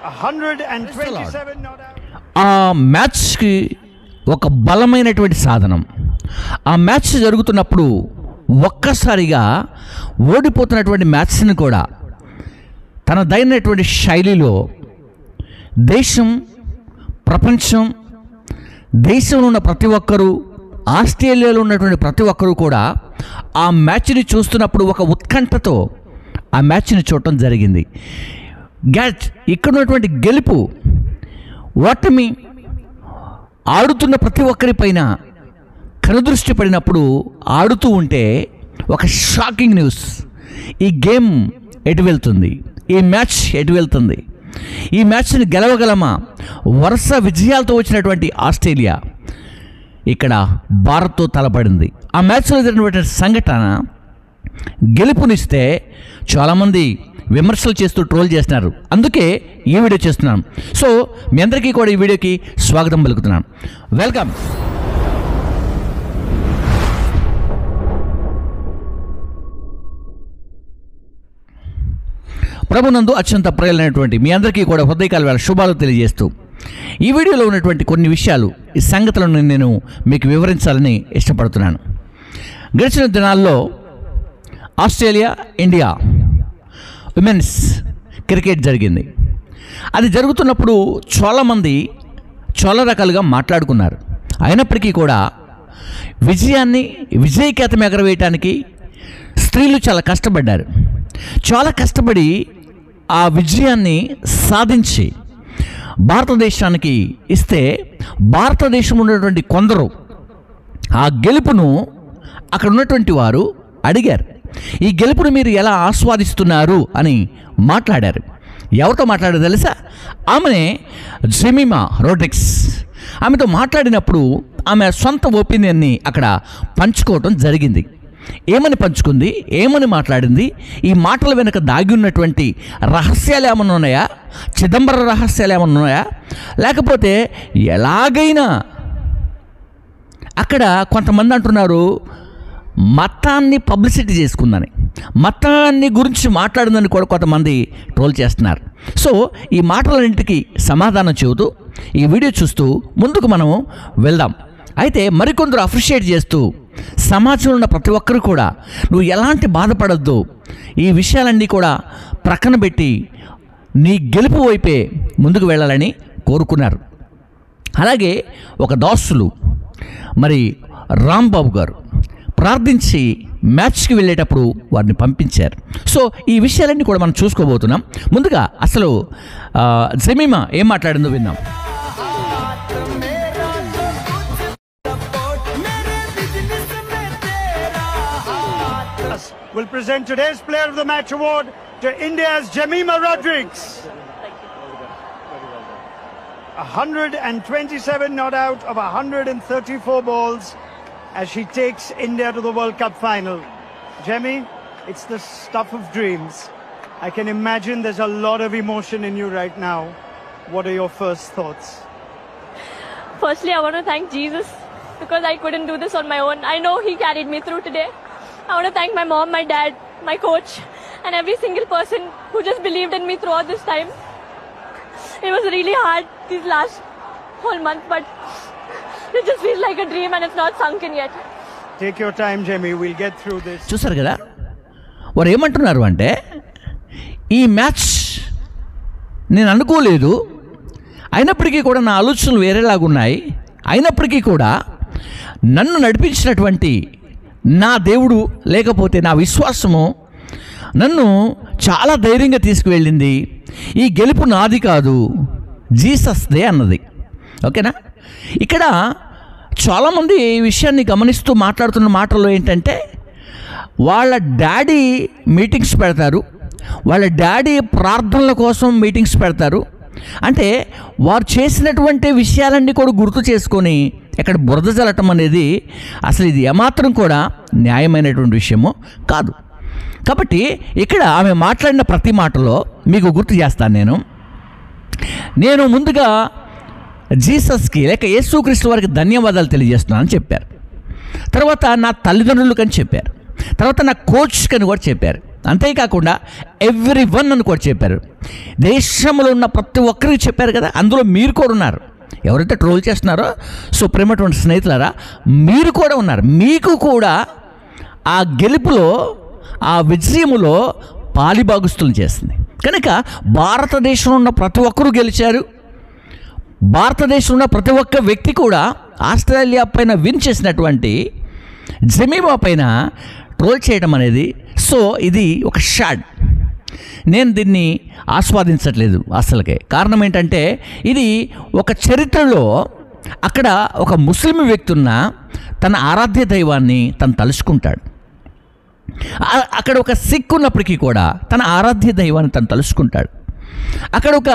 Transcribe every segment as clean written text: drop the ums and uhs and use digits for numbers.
127 not out. ఆ మ్యాచ్కి ఒక బలమైనటువంటి సాధనం. ఆ మ్యాచ్ జరుగుతున్నప్పుడు ఒక్కసారిగా ఓడిపోతున్నటువంటి మ్యాచ్ని కూడా తనదైనటువంటి శైలిలో దేశం, ప్రపంచం, దేశంలో ఉన్న ప్రతి ఒక్కరూ, ఆస్ట్రేలియాలో ఉన్నటువంటి ప్రతి ఒక్కరూ కూడా ఆ మ్యాచ్ని చూస్తున్నప్పుడు ఒక ఉత్కంఠతో ఆ మ్యాచ్ని చూడటం జరిగింది. ఇక్కడ ఉన్నటువంటి గెలుపు, ఓటమి ఆడుతున్న ప్రతి ఒక్కరిపైన కనుదృష్టి పడినప్పుడు ఆడుతూ ఉంటే ఒక షాకింగ్ న్యూస్. ఈ గేమ్ ఎటు వెళ్తుంది, ఈ మ్యాచ్ ఎటు వెళ్తుంది, ఈ మ్యాచ్ని గెలవగలమా? వరుస విజయాలతో వచ్చినటువంటి ఆస్ట్రేలియా ఇక్కడ భారత్తో తలపడింది. ఆ మ్యాచ్లో జరిగినటువంటి సంఘటన గెలుపునిస్తే చాలామంది విమర్శలు చేస్తూ ట్రోల్ చేస్తున్నారు. అందుకే ఈ వీడియో చేస్తున్నాను. సో మీ అందరికీ కూడా ఈ వీడియోకి స్వాగతం పలుకుతున్నాను. వెల్కమ్. ప్రభునందు అత్యంత ప్రియులైనటువంటి మీ అందరికీ కూడా హృదయకాల వేళ శుభాలు తెలియజేస్తూ ఈ వీడియోలో ఉన్నటువంటి కొన్ని విషయాలు, ఈ సంగతులను నేను మీకు వివరించాలని ఇష్టపడుతున్నాను. గడిచిన దినాల్లో ఆస్ట్రేలియా, ఇండియా విమెన్స్ క్రికెట్ జరిగింది. అది జరుగుతున్నప్పుడు చాలామంది చాలా రకాలుగా మాట్లాడుకున్నారు. అయినప్పటికీ కూడా విజయకేతం ఎగరవేయటానికి స్త్రీలు చాలా కష్టపడ్డారు. చాలా కష్టపడి ఆ విజయాన్ని సాధించి భారతదేశానికి ఇస్తే, భారతదేశంలో ఉన్నటువంటి కొందరు ఆ గెలుపును అక్కడ ఉన్నటువంటి వారు అడిగారు. ఈ గెలుపును మీరు ఎలా ఆస్వాదిస్తున్నారు అని మాట్లాడారు. ఎవరితో మాట్లాడారు తెలుసా? ఆమెనే జెమిమా రోడ్రిగ్స్. ఆమెతో మాట్లాడినప్పుడు ఆమె సొంత ఒపీనియన్ని అక్కడ పంచుకోవటం జరిగింది. ఏమని పంచుకుంది, ఏమని మాట్లాడింది, ఈ మాటల వెనుక దాగి ఉన్నటువంటి రహస్యాలు ఏమన్నా ఉన్నాయా, చిదంబర రహస్యాలు ఏమన్నా ఉన్నాయా, లేకపోతే ఎలాగైనా అక్కడ కొంతమంది అంటున్నారు మతాన్ని పబ్లిసిటీ చేసుకుందని, మతాన్ని గురించి మాట్లాడిందని కూడా కొంతమంది ట్రోల్ చేస్తున్నారు. సో ఈ మాటలన్నింటికి సమాధానం చెబుతూ ఈ వీడియో చూస్తూ ముందుకు మనం వెళ్దాం. అయితే మరికొందరు అప్రిషియేట్ చేస్తూ సమాజంలో ఉన్న ప్రతి ఒక్కరు కూడా నువ్వు ఎలాంటి బాధపడద్దు, ఈ విషయాలన్నీ కూడా ప్రక్కన పెట్టి నీ గెలుపు వైపే ముందుకు వెళ్ళాలని కోరుకున్నారు. అలాగే ఒక దాసులు మరి రాంబాబు గారు ప్రార్థించి మ్యాచ్కి వెళ్ళేటప్పుడు వారిని పంపించారు. సో ఈ విషయాలన్నీ కూడా మనం చూసుకోబోతున్నాం. ముందుగా అసలు జెమిమా ఏం మాట్లాడిందో విన్నాం. Will present today's Player of the Match award to India's Jemimah Rodrigues. 127 not out of 134 balls as she takes India to the World Cup final. Jemmy, it's the stuff of dreams. I can imagine there's a lot of emotion in you right now. What are your first thoughts? Firstly, I want to thank Jesus because I couldn't do this on my own. I know He carried me through today. I want to thank my mom, my dad, my coach and every single person who just believed in me throughout this time. It was really hard these last whole month, but it just feels like a dream and it's not sunk in yet. Take your time, Jemmy. We'll get through this. చూసారు కదా వారు ఏమంటున్నారు అంటే, ఈ match నేను అనుకోలేదు, అయినప్పటికీ కూడా నా ఆలోచనలు వేరేలాగున్నాయి, అయినప్పటికీ కూడా నన్ను నడిపించినటువంటి నా దేవుడు లేకపోతే నా విశ్వాసము నన్ను చాలా ధైర్యంగా తీసుకువెళ్ళింది. ఈ గెలుపు నాది కాదు, జీసస్దే అన్నది. ఓకేనా? ఇక్కడ చాలామంది ఈ విషయాన్ని గమనిస్తూ మాట్లాడుతున్న మాటల్లో ఏంటంటే, వాళ్ళ డాడీ మీటింగ్స్ పెడతారు, వాళ్ళ డాడీ ప్రార్థనల కోసం మీటింగ్స్ పెడతారు. అంటే వారు చేసినటువంటి విషయాలన్నీ కూడా గుర్తు చేసుకొని ఇక్కడ బురద చల్లటం అనేది అసలు ఇది ఏమాత్రం కూడా న్యాయమైనటువంటి విషయమో కాదు. కాబట్టి ఇక్కడ ఆమె మాట్లాడిన ప్రతి మాటలో మీకు గుర్తు చేస్తాను. నేను ముందుగా జీసస్కి లేక యేసుక్రీస్తు వారికి ధన్యవాదాలు తెలియజేస్తున్నానని చెప్పారు. తర్వాత నా తల్లిదండ్రులకని చెప్పారు. తర్వాత నా కోచ్కని కూడా చెప్పారు. అంతేకాకుండా ఎవ్రీ వన్ అని కూడా చెప్పారు. దేశంలో ఉన్న ప్రతి ఒక్కరికి చెప్పారు కదా, అందులో మీరు కూడా ఉన్నారు. ఎవరైతే ట్రోల్ చేస్తున్నారో, సో ప్రేమటువంటి స్నేహితులారా, మీరు కూడా ఉన్నారు. మీకు కూడా ఆ గెలుపులో, ఆ విజయములో పాలిభాగస్తులను చేస్తుంది. కనుక భారతదేశంలో ఉన్న ప్రతి ఒక్కరూ గెలిచారు. భారతదేశంలో ఉన్న ప్రతి ఒక్క వ్యక్తి కూడా ఆస్ట్రేలియా పైన విన్ చేసినటువంటి జమీమా పైన ట్రోల్ చేయడం అనేది, సో ఇది ఒక షాడ్. నేను దీన్ని ఆస్వాదించట్లేదు అసలుకే. కారణం ఏంటంటే, ఇది ఒక చరిత్రలో అక్కడ ఒక ముస్లిం వ్యక్తి ఉన్న తన ఆరాధ్య దైవాన్ని తను తలుచుకుంటాడు. అక్కడ ఒక సిక్ ఉన్నప్పటికీ కూడా తన ఆరాధ్య దైవాన్ని తను తలుచుకుంటాడు. అక్కడ ఒక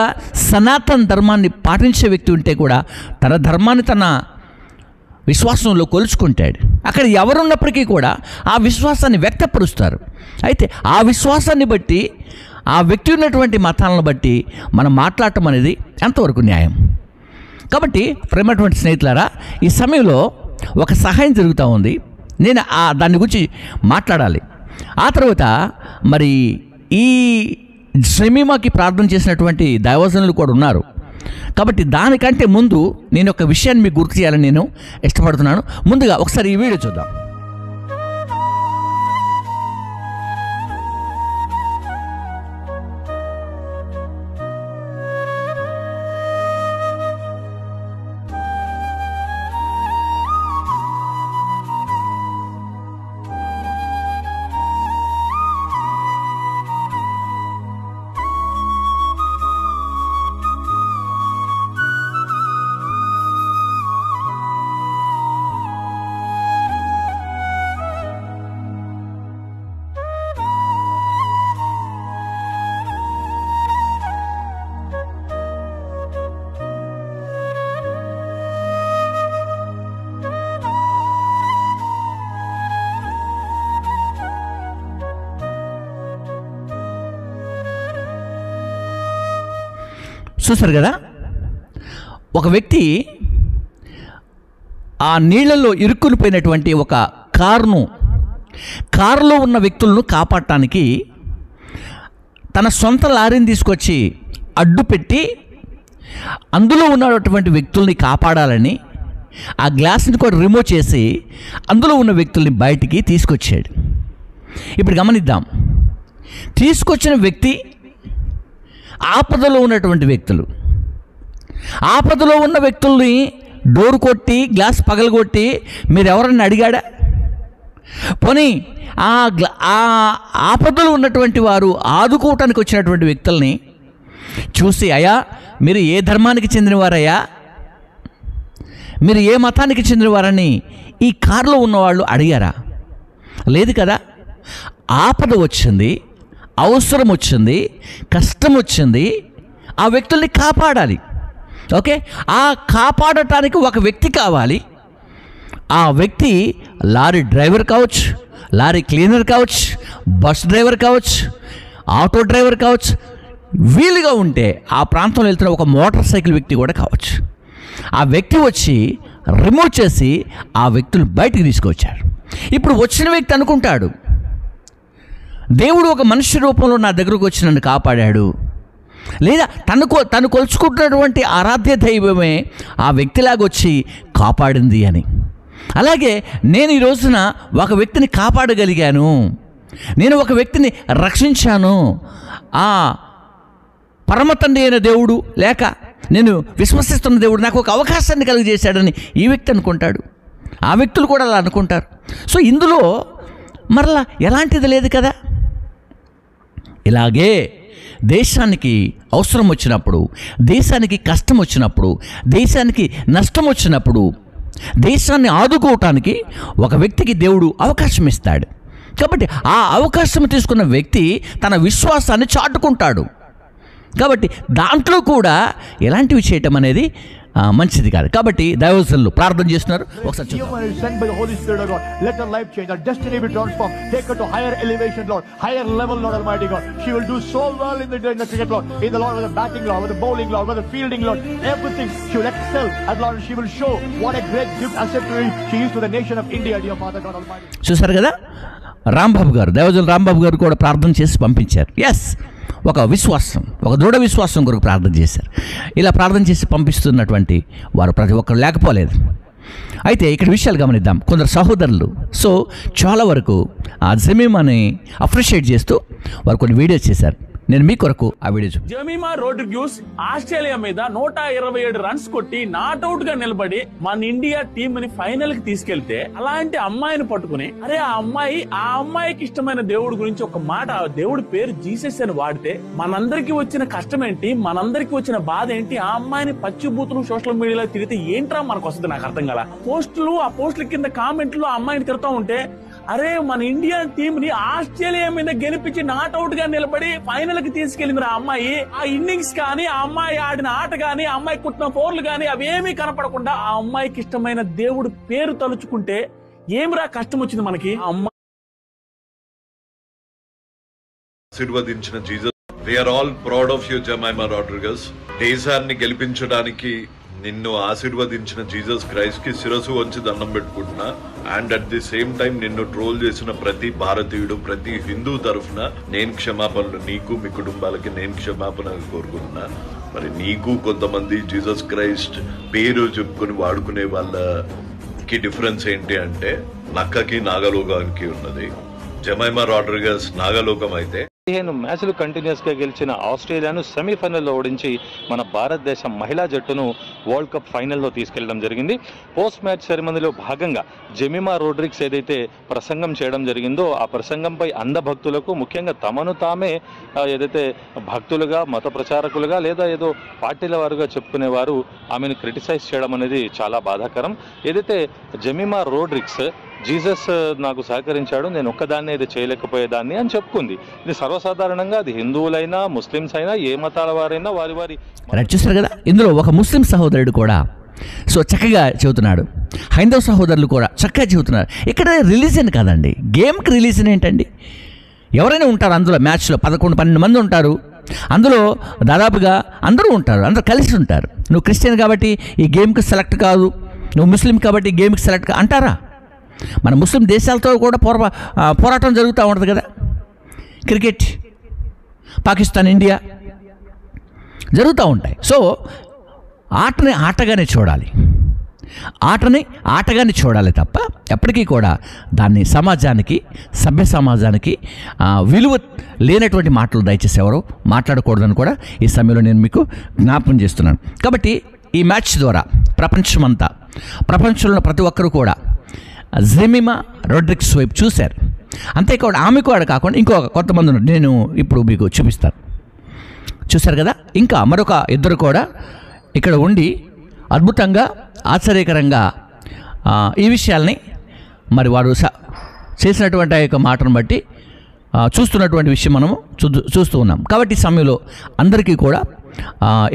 సనాతన ధర్మాన్ని పాటించే వ్యక్తి ఉంటే కూడా తన ధర్మాన్ని తన విశ్వాసంలో కొలుచుకుంటాడు. అక్కడ ఎవరున్నప్పటికీ కూడా ఆ విశ్వాసాన్ని వ్యక్తపరుస్తారు. అయితే ఆ విశ్వాసాన్ని బట్టి, ఆ వ్యక్తి ఉన్నటువంటి మతాలను బట్టి మనం మాట్లాడటం అనేది ఎంతవరకు న్యాయం? కాబట్టి ప్రేమటువంటి స్నేహితులారా, ఈ సమయంలో ఒక సహాయం జరుగుతూ ఉంది. నేను దాని గురించి మాట్లాడాలి. ఆ తర్వాత మరి ఈ జమీమాకి ప్రార్థన చేసినటువంటి దైవజనులు కూడా ఉన్నారు. కాబట్టి దానికంటే ముందు నేను ఒక విషయాన్ని మీకు గుర్తు చేయాలని నేను ఇష్టపడుతున్నాను. ముందుగా ఒకసారి ఈ వీడియో చూద్దాం. చూసారు కదా, ఒక వ్యక్తి ఆ నీళ్ళల్లో ఇరుక్కుని పోయినటువంటి ఒక కారులో ఉన్న వ్యక్తులను కాపాడటానికి తన సొంత లారీని తీసుకొచ్చి అడ్డు పెట్టి అందులో ఉన్నటువంటి వ్యక్తుల్ని కాపాడాలని ఆ గ్లాస్ని కూడా రిమూవ్ చేసి అందులో ఉన్న వ్యక్తుల్ని బయటికి తీసుకొచ్చాడు. ఇప్పుడు గమనిద్దాం, తీసుకొచ్చిన వ్యక్తి ఆపదలో ఉన్నటువంటి వ్యక్తులు, ఆపదలో ఉన్న వ్యక్తుల్ని డోర్ కొట్టి గ్లాస్ పగలగొట్టి మీరు ఎవరన్నా అడిగాడా? పోనీ ఆ ఆపదలో ఉన్నటువంటి వారు ఆదుకోవటానికి వచ్చినటువంటి వ్యక్తుల్ని చూసి, అయ్యా మీరు ఏ ధర్మానికి చెందినవారయ్యా, మీరు ఏ మతానికి చెందినవారని ఈ కారులో ఉన్నవాళ్ళు అడిగారా? లేదు కదా. ఆపద వచ్చింది, అవసరం వచ్చింది, కష్టం వచ్చింది, ఆ వ్యక్తుల్ని కాపాడాలి. ఓకే, ఆ కాపాడటానికి ఒక వ్యక్తి కావాలి. ఆ వ్యక్తి లారీ డ్రైవర్ కావచ్చు, లారీ క్లీనర్ కావచ్చు, బస్ డ్రైవర్ కావచ్చు, ఆటో డ్రైవర్ కావచ్చు, వీలుగా ఉంటే ఆ ప్రాంతంలో వెళ్తున్న ఒక మోటార్ సైకిల్ వ్యక్తి కూడా కావచ్చు. ఆ వ్యక్తి వచ్చి రిమూవ్ చేసి ఆ వ్యక్తులు బయటికి తీసుకొచ్చారు. ఇప్పుడు వచ్చిన వ్యక్తి అనుకుంటాడు, దేవుడు ఒక మనుష్య రూపంలో నా దగ్గరకు వచ్చి నన్ను కాపాడాడు, లేదా తను కొలుచుకుంటున్నటువంటి ఆరాధ్య దైవమే ఆ వ్యక్తిలాగా వచ్చి కాపాడింది అని. అలాగే నేను ఈ రోజున ఒక వ్యక్తిని కాపాడగలిగాను, నేను ఒక వ్యక్తిని రక్షించాను, ఆ పరమ తండ్రి అయిన దేవుడు లేక నేను విశ్వసిస్తున్న దేవుడు నాకు ఒక అవకాశాన్ని కలిగజేశాడని ఈ వ్యక్తి అనుకుంటాడు. ఆ వ్యక్తులు కూడా అలా అనుకుంటారు. సో ఇందులో మరలా ఎలాంటిది లేదు కదా. ఇలాగే దేశానికి అవసరం వచ్చినప్పుడు, దేశానికి కష్టం వచ్చినప్పుడు, దేశానికి నష్టం వచ్చినప్పుడు, దేశాన్ని ఆదుకోవటానికి ఒక వ్యక్తికి దేవుడు అవకాశం ఇస్తాడు. కాబట్టి ఆ అవకాశం తీసుకున్న వ్యక్తి తన విశ్వాసాన్ని చాటుకుంటాడు. కాబట్టి దాంట్లో కూడా ఎలాంటివి చేయటం అనేది మంచిది కాదు. కాబట్టి దైవజనులు ప్రార్థన చేస్తున్నారు. ఒకసారి sent by the Holy Spirit of God, let her life change, her destiny be transformed, take her to higher elevation, Lord, higher level, Lord Almighty God. She will do so well in the cricket, Lord, in the Lord, with the batting, Lord, with the bowling, Lord, with the fielding, Lord, everything. She will excel, and Lord, she will show what a great gift asset she is to the nation of India, dear Father God Almighty. చూసారు కదా, రాంబాబు గారు, దైవజనులు రాంబాబు గారు కూడా ప్రార్థన చేసి పంపించారు. Yes, ఒక విశ్వాసం, ఒక దృఢ విశ్వాసం కొరకు ప్రార్థన చేశారు. ఇలా ప్రార్థన చేసి పంపిస్తున్నటువంటి వారు ప్రతి ఒక్కరు లేకపోలేదు. అయితే ఇక్కడ విషయాలు గమనిద్దాం. కొందరు సహోదరులు చాలా వరకు ఆ జమీమాని అప్రిషియేట్ చేస్తూ వారు కొన్ని వీడియోస్ చేశారు. నేను మీ కొరకు ఆ వీడియో జమీమా రోడ్రిగ్యూస్ ఆస్ట్రేలియా మీద 127 రన్స్ కొట్టి నాట్అవుట్ గా నిలబడి మన ఇండియా టీమ్ ని ఫైనల్ కి తీసుకెళ్తే, అలాంటి అమ్మాయిని పట్టుకుని అరే ఆ అమ్మాయికి ఇష్టమైన దేవుడి గురించి ఒక మాట, దేవుడి పేరు జీసస్ అని వాడితే మనందరికి వచ్చిన కష్టం ఏంటి, మనందరికి వచ్చిన బాధ ఏంటి, ఆ అమ్మాయిని పచ్చిబూతులు సోషల్ మీడియాలో తిరిగితే ఏంట్రా మనకు వస్తుంది, నాకు అర్థం కాల. ఆ పోస్టుల కింద కామెంట్లు ఆ అమ్మాయిని తిరుగుతూ ఉంటే, అరే మన ఇండియా టీమ్ ని ఆస్ట్రేలియా మీద గెలిపించి నాట్అవుట్ గా నిలబడి ఫైనల్ కి తీసుకెళ్లింది ఆ అమ్మాయి. ఆ ఇన్నింగ్స్ కానీ, ఆ అమ్మాయి ఆడిన ఆట కానీ, ఆ అమ్మాయి కుట్టిన ఫోర్లు కానీ అవేమీ కనపడకుండా ఆ అమ్మాయికి ఇష్టమైన దేవుడు పేరు తలుచుకుంటే ఏమిరా కష్టం వచ్చింది మనకి. ఆ అమ్మాయి ఆశీర్వదించిన Jesus, we are all proud of you Jemimah Rodrigues. దేశాన్ని గెలిపించడానికి నిన్ను ఆశీర్వదించిన జీసస్ క్రైస్ట్ కి శిరసు వంచి దండం పెట్టుకుంటున్నా. And at the same time నిన్ను ట్రోల్ చేసిన ప్రతి భారతీయుడు, ప్రతి హిందూ తరఫున నేను క్షమాపణలు, నీకు మీ కుటుంబాలకి నేను క్షమాపణ కోరుకుంటున్నా. మరి నీకు కొంతమంది జీసస్ క్రైస్ట్ పేరు చెప్పుకొని వాడుకునే వాళ్ళకి డిఫరెన్స్ ఏంటి అంటే, నక్కకి నాగలోకానికి ఉన్నది. జమైమా రోడ్రిగస్ నాగలోకం అయితే 15 మ్యాచ్లు కంటిన్యూస్ గా గెలిచిన ఆస్ట్రేలియాను సెమీఫైనల్లో ఓడించి మన భారతదేశం మహిళా జట్టును వరల్డ్ కప్ ఫైనల్లో తీసుకెళ్లడం జరిగింది. పోస్ట్ మ్యాచ్ సెరమనీలో భాగంగా జమీమా రోడ్రిగ్స్ ఏదైతే ప్రసంగం చేయడం జరిగిందో, ఆ ప్రసంగంపై అంధ భక్తులకు, ముఖ్యంగా తమను తామే ఏదైతే భక్తులుగా, మత ప్రచారకులుగా లేదా ఏదో పార్టీల వారుగా చెప్పుకునేవారు ఆమెను క్రిటిసైజ్ చేయడం అనేది చాలా బాధాకరం. ఏదైతే జమీమా రోడ్రిగ్స్ జీసస్ నాకు సహకరించాడు, నేను ఒక్కదాన్ని ఇది చేయలేకపోయేదాన్ని అని చెప్పుకుంది. ఇది సర్వసాధారణంగా అది హిందువులైనా, ముస్లిమ్స్ అయినా, ఏ మతాల వారైనా వారి చూస్తారు కదా. ఇందులో ఒక ముస్లిం సహోదరుడు కూడా చక్కగా చెబుతున్నాడు, హైందవ సహోదరులు కూడా చక్కగా చెబుతున్నారు. ఇక్కడ రిలీజన్ కాదండి, గేమ్కి రిలీజన్ ఏంటండి? ఎవరైనా ఉంటారు అందులో, మ్యాచ్లో 11-12 మంది ఉంటారు, అందులో దాదాపుగా అందరూ ఉంటారు, అందరూ కలిసి ఉంటారు. నువ్వు క్రిస్టియన్ కాబట్టి ఈ గేమ్కి సెలెక్ట్ కాదు, నువ్వు ముస్లిం కాబట్టి ఈ గేమ్కి సెలెక్ట్ అంటారా? మన ముస్లిం దేశాలతో కూడా పోరాటం జరుగుతూ ఉంటుంది కదా. క్రికెట్, పాకిస్తాన్, ఇండియా జరుగుతూ ఉంటాయి. ఆటని ఆటగానే చూడాలి, ఆటగానే చూడాలి తప్ప ఎప్పటికీ కూడా దాన్ని సమాజానికి, సభ్య సమాజానికి విలువ లేనటువంటి మాటలు దయచేసి ఎవరు మాట్లాడకూడదని కూడా ఈ సమయంలో నేను మీకు జ్ఞాపకం చేస్తున్నాను. కాబట్టి ఈ మ్యాచ్ ద్వారా ప్రపంచంలో ప్రతి ఒక్కరూ కూడా జమీమా రోడ్రిగ్స్ వైపు చూశారు. అంతేకాదు ఆమె కూడా కాకుండా ఇంకో కొంతమంది నేను ఇప్పుడు మీకు చూపిస్తాను. చూశారు కదా, ఇంకా మరొక ఇద్దరు కూడా ఇక్కడ ఉండి అద్భుతంగా, ఆశ్చర్యకరంగా ఈ విషయాల్ని మరి వారు చేసినటువంటి ఆ యొక్క మాటను బట్టి చూస్తున్నటువంటి విషయం మనము చూస్తూ ఉన్నాం. కాబట్టి ఈ సమయంలో అందరికీ కూడా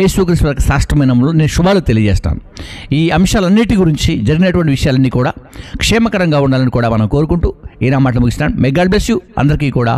యేసుక్రీస్తు యొక్క శ్రేష్టమైన నామములో నేను శుభాలు తెలియజేస్తాను. ఈ అంశాలన్నిటి గురించి జరిగినటువంటి విషయాలన్నీ కూడా క్షేమకరంగా ఉండాలని కూడా మనం కోరుకుంటూ ఈ నా మాటలు ముగిస్తాను. May God bless you. అందరికీ కూడా